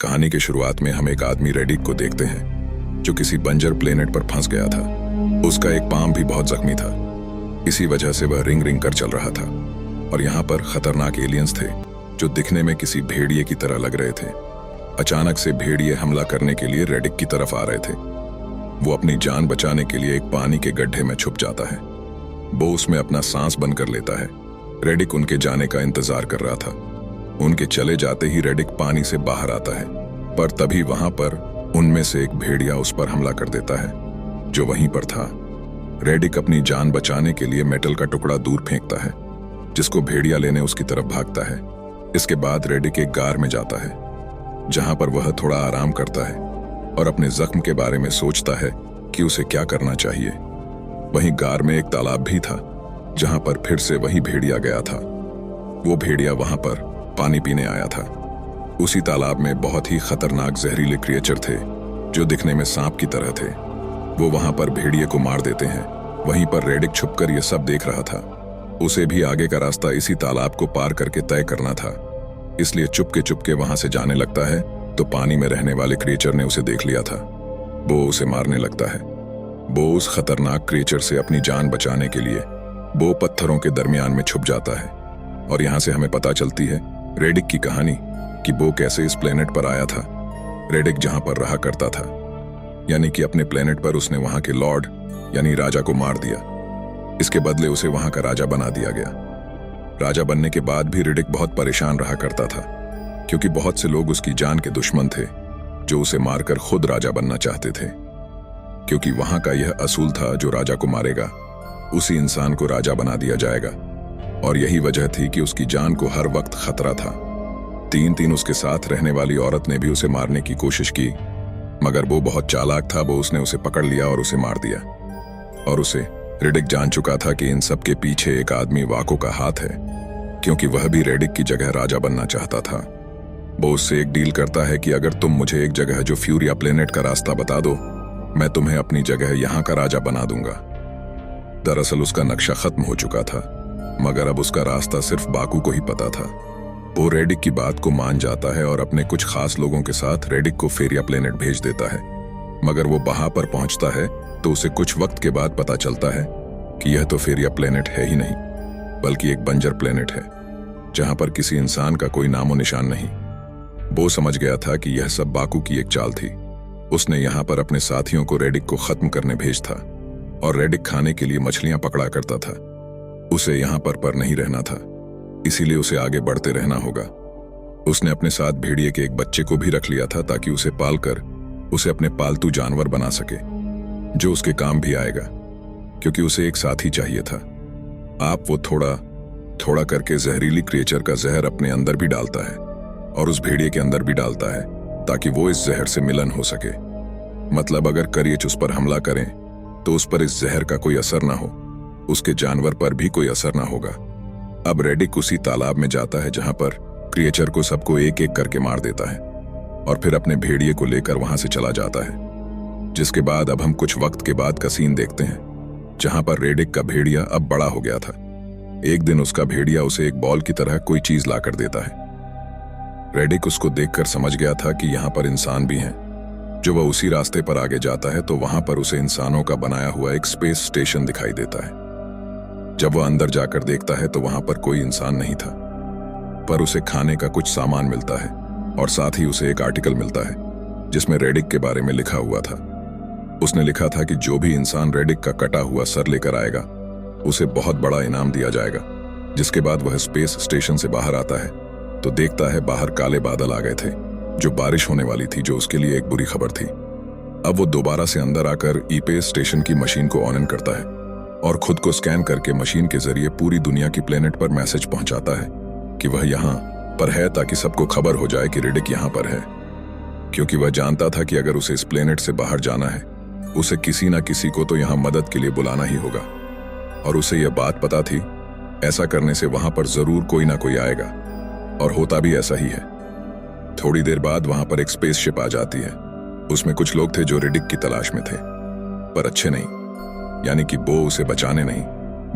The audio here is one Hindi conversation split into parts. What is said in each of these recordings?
कहानी की शुरुआत में हम एक आदमी रेडिक को देखते हैं जो किसी बंजर प्लेनेट पर फंस गया था। उसका एक पाम भी बहुत जख्मी था। इसी वजह से वह रिंग रिंग कर चल रहा था और यहाँ पर खतरनाक एलियंस थे जो दिखने में किसी भेड़िए की तरह लग रहे थे। अचानक से भेड़िए हमला करने के लिए रेडिक की तरफ आ रहे थे। वो अपनी जान बचाने के लिए एक पानी के गड्ढे में छुप जाता है। वो उसमें अपना सांस बंद कर लेता है। रेडिक उनके जाने का इंतजार कर रहा था। उनके चले जाते ही रेडिक पानी से बाहर आता है, पर तभी वहां पर उनमें से एक भेड़िया उस पर हमला कर देता है जो वहीं पर था। रेडिक अपनी जान बचाने के लिए मेटल का टुकड़ा दूर फेंकता है, जिसको भेड़िया लेने उसकी तरफ भागता है। इसके बाद रेडिक एक गार में जाता है जहां पर वह थोड़ा आराम करता है और अपने जख्म के बारे में सोचता है कि उसे क्या करना चाहिए। वहीं गार में एक तालाब भी था जहां पर फिर से वही भेड़िया गया था। वो भेड़िया वहां पर पानी पीने आया था। उसी तालाब में बहुत ही खतरनाक जहरीले क्रिएचर थे जो दिखने में सांप की तरह थे। वो वहां पर भेड़िए को मार देते हैं। वहीं पर रेडिक छुपकर ये सब देख रहा था। उसे भी आगे का रास्ता इसी तालाब को पार करके तय करना था, इसलिए चुपके वहां से जाने लगता है तो पानी में रहने वाले क्रिएचर ने उसे देख लिया था। वो उसे मारने लगता है। वो उस खतरनाक क्रिएचर से अपनी जान बचाने के लिए वो पत्थरों के दरमियान में छुप जाता है। और यहां से हमें पता चलती है रेडिक की कहानी कि वो कैसे इस प्लेनेट पर आया था। रेडिक जहां पर रहा करता था, यानी कि अपने प्लेनेट पर उसने वहां के लॉर्ड यानी राजा को मार दिया। इसके बदले उसे वहां का राजा बना दिया गया। राजा बनने के बाद भी रेडिक बहुत परेशान रहा करता था, क्योंकि बहुत से लोग उसकी जान के दुश्मन थे जो उसे मारकर खुद राजा बनना चाहते थे। क्योंकि वहां का यह असूल था, जो राजा को मारेगा उसी इंसान को राजा बना दिया जाएगा। और यही वजह थी कि उसकी जान को हर वक्त खतरा था। तीन उसके साथ रहने वाली औरत ने भी उसे मारने की कोशिश की, मगर वो बहुत चालाक था। वो उसने उसे पकड़ लिया और उसे मार दिया। और उसे रेडिक जान चुका था कि इन सब के पीछे एक आदमी वाको का हाथ है, क्योंकि वह भी रेडिक की जगह राजा बनना चाहता था। वो उससे एक डील करता है कि अगर तुम मुझे एक जगह जो फ्यूरिया प्लेनेट का रास्ता बता दो, मैं तुम्हें अपनी जगह यहाँ का राजा बना दूंगा। दरअसल उसका नक्शा खत्म हो चुका था, मगर अब उसका रास्ता सिर्फ बाकू को ही पता था। वो रेडिक की बात को मान जाता है और अपने कुछ खास लोगों के साथ रेडिक को फेरिया प्लेनेट भेज देता है। मगर वो वहां पर पहुंचता है तो उसे कुछ वक्त के बाद पता चलता है कि यह तो फेरिया प्लेनेट है ही नहीं, बल्कि एक बंजर प्लेनेट है जहां पर किसी इंसान का कोई नामो निशान नहीं। वो समझ गया था कि यह सब बाकू की एक चाल थी। उसने यहाँ पर अपने साथियों को रेडिक को खत्म करने भेज था, और रेडिक खाने के लिए मछलियां पकड़ा करता था। उसे यहाँ पर नहीं रहना था, इसीलिए उसे आगे बढ़ते रहना होगा। उसने अपने साथ भेड़िए के एक बच्चे को भी रख लिया था ताकि उसे पालकर उसे अपने पालतू जानवर बना सके, जो उसके काम भी आएगा, क्योंकि उसे एक साथी चाहिए था। आप वो थोड़ा करके जहरीली क्रिएचर का जहर अपने अंदर भी डालता है और उस भेड़िए के अंदर भी डालता है, ताकि वो इस जहर से मिलन हो सके। मतलब अगर करिएच उस पर हमला करें तो उस पर इस जहर का कोई असर ना हो, उसके जानवर पर भी कोई असर ना होगा। अब रेडिक उसी तालाब में जाता है जहां पर क्रिएचर को सबको एक एक करके मार देता है, और फिर अपने भेड़िए को लेकर वहां से चला जाता है। जिसके बाद अब हम कुछ वक्त के बाद का सीन देखते हैं, जहां पर रेडिक का भेड़िया अब बड़ा हो गया था। एक दिन उसका भेड़िया उसे एक बॉल की तरह कोई चीज लाकर देता है। रेडिक उसको देखकर समझ गया था कि यहाँ पर इंसान भी हैं। जो वह उसी रास्ते पर आगे जाता है तो वहां पर उसे इंसानों का बनाया हुआ एक स्पेस स्टेशन दिखाई देता है। जब वह अंदर जाकर देखता है तो वहां पर कोई इंसान नहीं था, पर उसे खाने का कुछ सामान मिलता है और साथ ही उसे एक आर्टिकल मिलता है जिसमें रेडिक के बारे में लिखा हुआ था। उसने लिखा था कि जो भी इंसान रेडिक का कटा हुआ सर लेकर आएगा उसे बहुत बड़ा इनाम दिया जाएगा। जिसके बाद वह स्पेस स्टेशन से बाहर आता है तो देखता है बाहर काले बादल आ गए थे, जो बारिश होने वाली थी, जो उसके लिए एक बुरी खबर थी। अब वो दोबारा से अंदर आकर ईपेस स्टेशन की मशीन को ऑन करता है और खुद को स्कैन करके मशीन के जरिए पूरी दुनिया की प्लेनेट पर मैसेज पहुंचाता है कि वह यहाँ पर है, ताकि सबको खबर हो जाए कि रेडिक यहाँ पर है। क्योंकि वह जानता था कि अगर उसे इस प्लेनेट से बाहर जाना है, उसे किसी ना किसी को तो यहाँ मदद के लिए बुलाना ही होगा। और उसे यह बात पता थी, ऐसा करने से वहां पर जरूर कोई ना कोई आएगा, और होता भी ऐसा ही है। थोड़ी देर बाद वहां पर एक स्पेसशिप आ जाती है। उसमें कुछ लोग थे जो रेडिक की तलाश में थे, पर अच्छे नहीं, यानी कि वो उसे बचाने नहीं,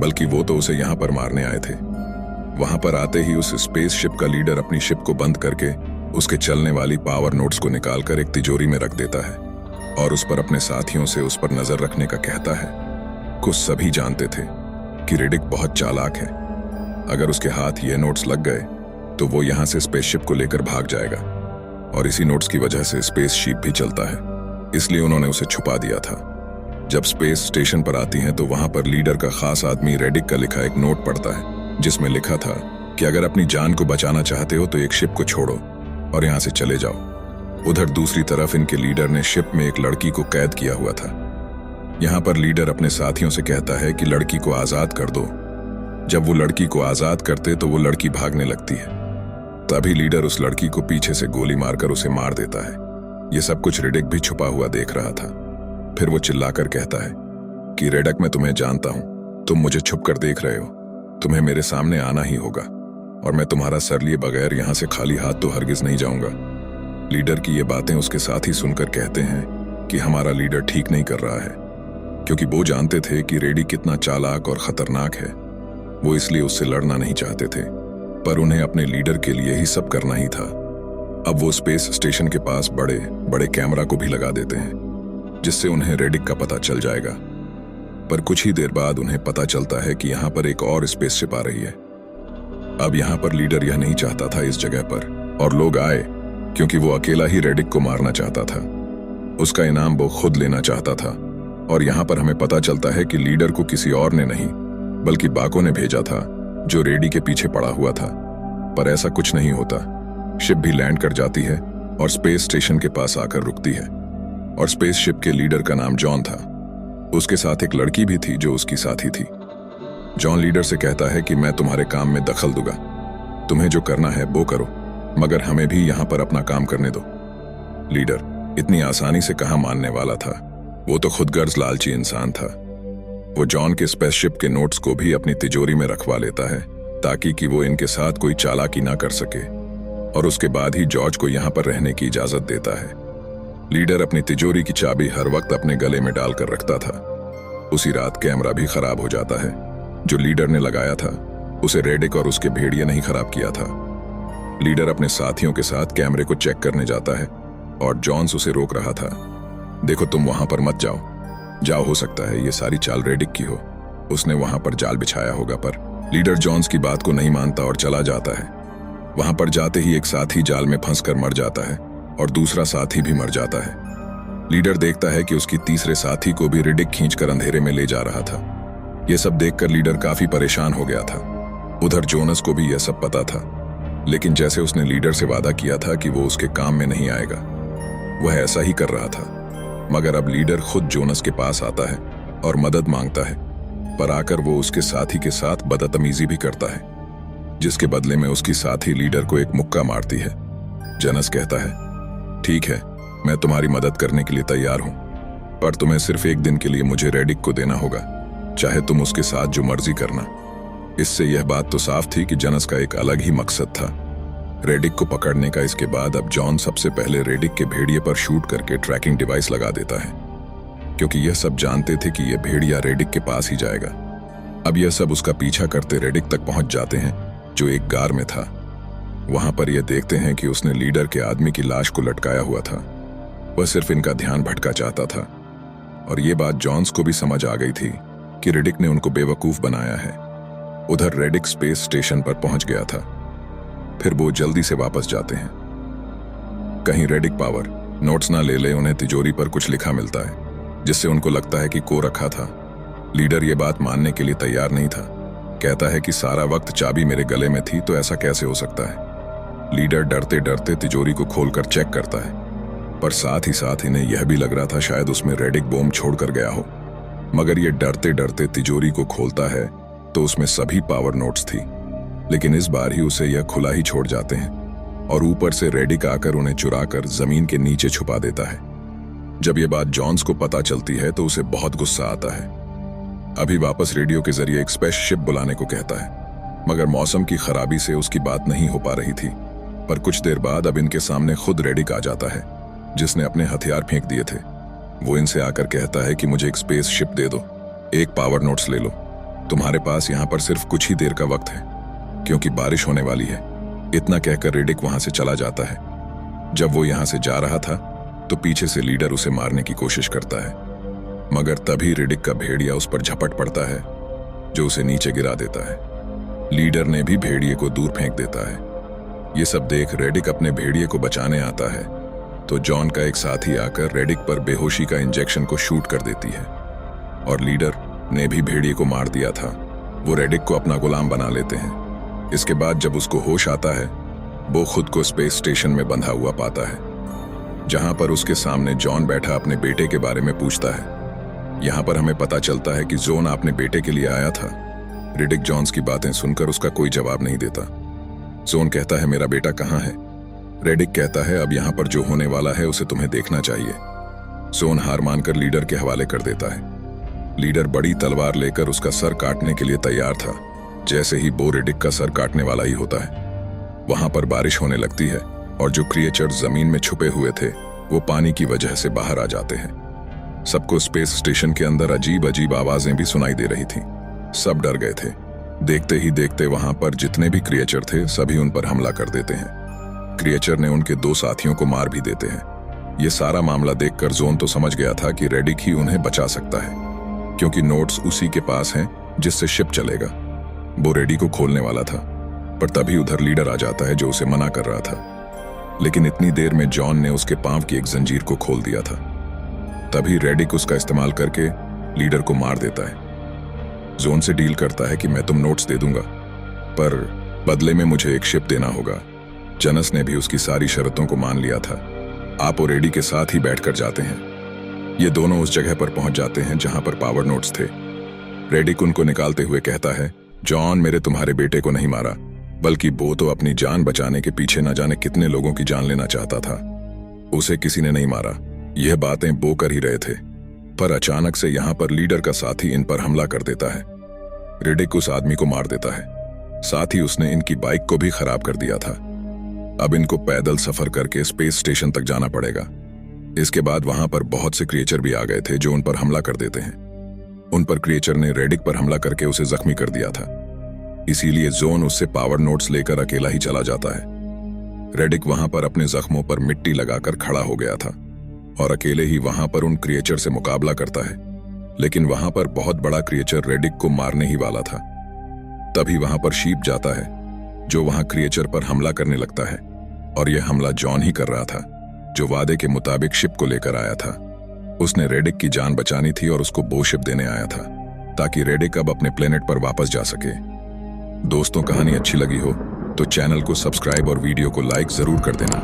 बल्कि वो तो उसे यहाँ पर मारने आए थे। वहां पर आते ही उस स्पेसशिप का लीडर अपनी शिप को बंद करके उसके चलने वाली पावर नोट्स को निकालकर एक तिजोरी में रख देता है और उस पर अपने साथियों से उस पर नजर रखने का कहता है। कुछ सभी जानते थे कि रेडिक बहुत चालाक है। अगर उसके हाथ ये नोट्स लग गए तो वो यहां से स्पेसशिप को लेकर भाग जाएगा और इसी नोट्स की वजह से स्पेसशिप भी चलता है, इसलिए उन्होंने उसे छुपा दिया था। जब स्पेस स्टेशन पर आती हैं तो वहां पर लीडर का खास आदमी रेडिक का लिखा एक नोट पढ़ता है जिसमें लिखा था कि अगर अपनी जान को बचाना चाहते हो तो एक शिप को छोड़ो और यहां से चले जाओ। उधर दूसरी तरफ इनके लीडर ने शिप में एक लड़की को कैद किया हुआ था। यहां पर लीडर अपने साथियों से कहता है कि लड़की को आजाद कर दो। जब वो लड़की को आजाद करते तो वो लड़की भागने लगती है। तभी लीडर उस लड़की को पीछे से गोली मारकर उसे मार देता है। ये सब कुछ रेडिक भी छुपा हुआ देख रहा था। फिर वो चिल्लाकर कहता है कि रेडिक, मैं तुम्हें जानता हूं, तुम मुझे छुपकर देख रहे हो, तुम्हें मेरे सामने आना ही होगा और मैं तुम्हारा सर लिए बगैर यहां से खाली हाथ तो हरगिज नहीं जाऊंगा। लीडर की ये बातें उसके साथी सुनकर कहते हैं कि हमारा लीडर ठीक नहीं कर रहा है, क्योंकि वो जानते थे कि रेडी कितना चालाक और खतरनाक है। वो इसलिए उससे लड़ना नहीं चाहते थे, पर उन्हें अपने लीडर के लिए ही सब करना ही था। अब वो स्पेस स्टेशन के पास बड़े बड़े कैमरा को भी लगा देते हैं जिससे उन्हें रेडिक का पता चल जाएगा। पर कुछ ही देर बाद उन्हें पता चलता है कि यहाँ पर एक और स्पेसशिप आ रही है। अब यहाँ पर लीडर यह नहीं चाहता था इस जगह पर और लोग आए, क्योंकि वो अकेला ही रेडिक को मारना चाहता था। उसका इनाम वो खुद लेना चाहता था। और यहाँ पर हमें पता चलता है कि लीडर को किसी और ने नहीं बल्कि बाको ने भेजा था, जो रेडी के पीछे पड़ा हुआ था। पर ऐसा कुछ नहीं होता। शिप भी लैंड कर जाती है और स्पेस स्टेशन के पास आकर रुकती है। और स्पेस शिप के लीडर का नाम जॉन था। उसके साथ एक लड़की भी थी जो उसकी साथी थी। जॉन लीडर से कहता है कि मैं तुम्हारे काम में दखल दूंगा, तुम्हें जो करना है वो करो, मगर हमें भी यहाँ पर अपना काम करने दो। लीडर इतनी आसानी से कहाँ मानने वाला था। वो तो खुद गर्ज लालची इंसान था। वो जॉन के स्पेसशिप के नोट्स को भी अपनी तिजोरी में रखवा लेता है ताकि कि वो इनके साथ कोई चालाकी ना कर सके, और उसके बाद ही जॉर्ज को यहाँ पर रहने की इजाजत देता है। लीडर अपनी तिजोरी की चाबी हर वक्त अपने गले में डालकर रखता था। उसी रात कैमरा भी खराब हो जाता है जो लीडर ने लगाया था। उसे रेडिक और उसके भेड़िए नहीं खराब किया था। लीडर अपने साथियों के साथ कैमरे को चेक करने जाता है और जॉन्स उसे रोक रहा था। देखो, तुम वहां पर मत जाओ, हो सकता है ये सारी चाल रेडिक की हो, उसने वहां पर जाल बिछाया होगा। पर लीडर जॉन्स की बात को नहीं मानता और चला जाता है। वहां पर जाते ही एक साथी जाल में फंसकर मर जाता है और दूसरा साथी भी मर जाता है। लीडर देखता है कि उसकी तीसरे साथी को भी रेडिक खींचकर अंधेरे में ले जा रहा था। यह सब देखकर लीडर काफी परेशान हो गया था। उधर जोनस को भी यह सब पता था, लेकिन जैसे उसने लीडर से वादा किया था कि वो उसके काम में नहीं आएगा, वह ऐसा ही कर रहा था। मगर अब लीडर खुद जोनस के पास आता है और मदद मांगता है, पर आकर वो उसके साथी के साथ बदतमीजी भी करता है, जिसके बदले में उसकी साथी लीडर को एक मुक्का मारती है। जोनस कहता है, ठीक है, मैं तुम्हारी मदद करने के लिए तैयार हूं, पर तुम्हें सिर्फ एक दिन के लिए मुझे रेडिक को देना होगा, चाहे तुम उसके साथ जो मर्जी करना। इससे यह बात तो साफ थी कि जोनस का एक अलग ही मकसद था, रेडिक को पकड़ने का। इसके बाद अब जॉन सबसे पहले रेडिक के भेड़िए पर शूट करके ट्रैकिंग डिवाइस लगा देता है, क्योंकि यह सब जानते थे कि यह भेड़िया रेडिक के पास ही जाएगा। अब यह सब उसका पीछा करते रेडिक तक पहुंच जाते हैं, जो एक गार में था। वहां पर यह देखते हैं कि उसने लीडर के आदमी की लाश को लटकाया हुआ था। वह सिर्फ इनका ध्यान भटका चाहता था, और यह बात जॉन्स को भी समझ आ गई थी कि रेडिक ने उनको बेवकूफ बनाया है। उधर रेडिक स्पेस स्टेशन पर पहुंच गया था। फिर वो जल्दी से वापस जाते हैं। कहीं रेडिक पावर नोट्स ना ले उन्हें तिजोरी पर कुछ लिखा मिलता है, जिससे उनको लगता है कि को रखा था। लीडर ये बात मानने के लिए तैयार नहीं था। कहता है कि सारा वक्त चाबी मेरे गले में थी, तो ऐसा कैसे हो सकता है। लीडर डरते डरते तिजोरी को खोलकर चेक करता है, पर साथ ही साथ इन्हें यह भी लग रहा था शायद उसमें रेडिक बॉम्ब छोड़कर गया हो। मगर ये डरते डरते तिजोरी को खोलता है तो उसमें सभी पावर नोट्स थी, लेकिन इस बार ही उसे यह खुला ही छोड़ जाते हैं और ऊपर से रेडिक आकर उन्हें चुराकर जमीन के नीचे छुपा देता है। जब यह बात जॉन्स को पता चलती है तो उसे बहुत गुस्सा आता है। अभी वापस रेडियो के जरिए एक स्पेसशिप बुलाने को कहता है, मगर मौसम की खराबी से उसकी बात नहीं हो पा रही थी। पर कुछ देर बाद अब इनके सामने खुद रेडिक आ जाता है, जिसने अपने हथियार फेंक दिए थे। वो इनसे आकर कहता है कि मुझे एक स्पेस शिप दे दो, एक पावर नोट्स ले लो। तुम्हारे पास यहाँ पर सिर्फ कुछ ही देर का वक्त है, क्योंकि बारिश होने वाली है। इतना कहकर रेडिक वहां से चला जाता है। जब वो यहां से जा रहा था तो पीछे से लीडर उसे मारने की कोशिश करता है, मगर तभी रेडिक का भेड़िया उस पर झपट पड़ता है जो उसे नीचे गिरा देता है। लीडर ने भी भेड़िए को दूर फेंक देता है। ये सब देख रेडिक अपने भेड़िए को बचाने आता है तो जॉन का एक साथी आकर रेडिक पर बेहोशी का इंजेक्शन को शूट कर देती है और लीडर ने भी भेड़िए को मार दिया था। वो रेडिक को अपना गुलाम बना लेते हैं। इसके बाद जब उसको होश आता है, वो खुद को स्पेस स्टेशन में बंधा हुआ पाता है, जहां पर उसके सामने जॉन बैठा अपने बेटे के बारे में पूछता है। यहां पर हमें पता चलता है कि जॉन अपने बेटे के लिए आया था। रेडिक जॉन्स की बातें सुनकर उसका कोई जवाब नहीं देता। जॉन कहता है, मेरा बेटा कहाँ है? रेडिक कहता है, अब यहां पर जो होने वाला है उसे तुम्हें देखना चाहिए। जॉन हार मानकर लीडर के हवाले कर देता है। लीडर बड़ी तलवार लेकर उसका सर काटने के लिए तैयार था। जैसे ही वो रेडिक का सर काटने वाला ही होता है, वहां पर बारिश होने लगती है और जो क्रिएचर जमीन में छुपे हुए थे वो पानी की वजह से बाहर आ जाते हैं। सबको स्पेस स्टेशन के अंदर अजीब अजीब आवाजें भी सुनाई दे रही थीं। सब डर गए थे। देखते ही देखते वहां पर जितने भी क्रिएचर थे सभी उन पर हमला कर देते हैं। क्रिएचर ने उनके 2 साथियों को मार भी देते हैं। ये सारा मामला देखकर जॉन तो समझ गया था कि रेडिक ही उन्हें बचा सकता है, क्योंकि नोट्स उसी के पास हैं जिससे शिप चलेगा। वो रेडी को खोलने वाला था, पर तभी उधर लीडर आ जाता है जो उसे मना कर रहा था। लेकिन इतनी देर में जॉन ने उसके पांव की एक जंजीर को खोल दिया था। तभी रेडिक उसका इस्तेमाल करके लीडर को मार देता है। जॉन से डील करता है कि मैं तुम नोट्स दे दूंगा, पर बदले में मुझे एक शिप देना होगा। जनस ने भी उसकी सारी शर्तों को मान लिया था। आप और रेडी के साथ ही बैठकर जाते हैं। ये दोनों उस जगह पर पहुंच जाते हैं जहां पर पावर नोट्स थे। रेडिक उनको निकालते हुए कहता है, जॉन मेरे तुम्हारे बेटे को नहीं मारा, बल्कि वो तो अपनी जान बचाने के पीछे न जाने कितने लोगों की जान लेना चाहता था। उसे किसी ने नहीं मारा। यह बातें वो कर ही रहे थे, पर अचानक से यहां पर लीडर का साथी इन पर हमला कर देता है। रेडिक उस आदमी को मार देता है, साथ ही उसने इनकी बाइक को भी खराब कर दिया था। अब इनको पैदल सफर करके स्पेस स्टेशन तक जाना पड़ेगा। इसके बाद वहां पर बहुत से क्रिएचर भी आ गए थे जो उन पर हमला कर देते हैं। उन पर क्रिएचर ने रेडिक पर हमला करके उसे जख्मी कर दिया था, इसीलिए जॉन उससे पावर नोट्स लेकर अकेला ही चला जाता है। रेडिक वहां पर अपने जख्मों पर मिट्टी लगाकर खड़ा हो गया था और अकेले ही वहां पर उन क्रिएचर से मुकाबला करता है। लेकिन वहां पर बहुत बड़ा क्रिएचर रेडिक को मारने ही वाला था। तभी वहां पर शीप जाता है जो वहां क्रिएचर पर हमला करने लगता है, और यह हमला जॉन ही कर रहा था जो वादे के मुताबिक शिप को लेकर आया था। उसने रेडिक की जान बचानी थी और उसको वो शिप देने आया था ताकि रेडिक अब अपने प्लेनेट पर वापस जा सके। दोस्तों, कहानी अच्छी लगी हो तो चैनल को सब्सक्राइब और वीडियो को लाइक जरूर कर देना।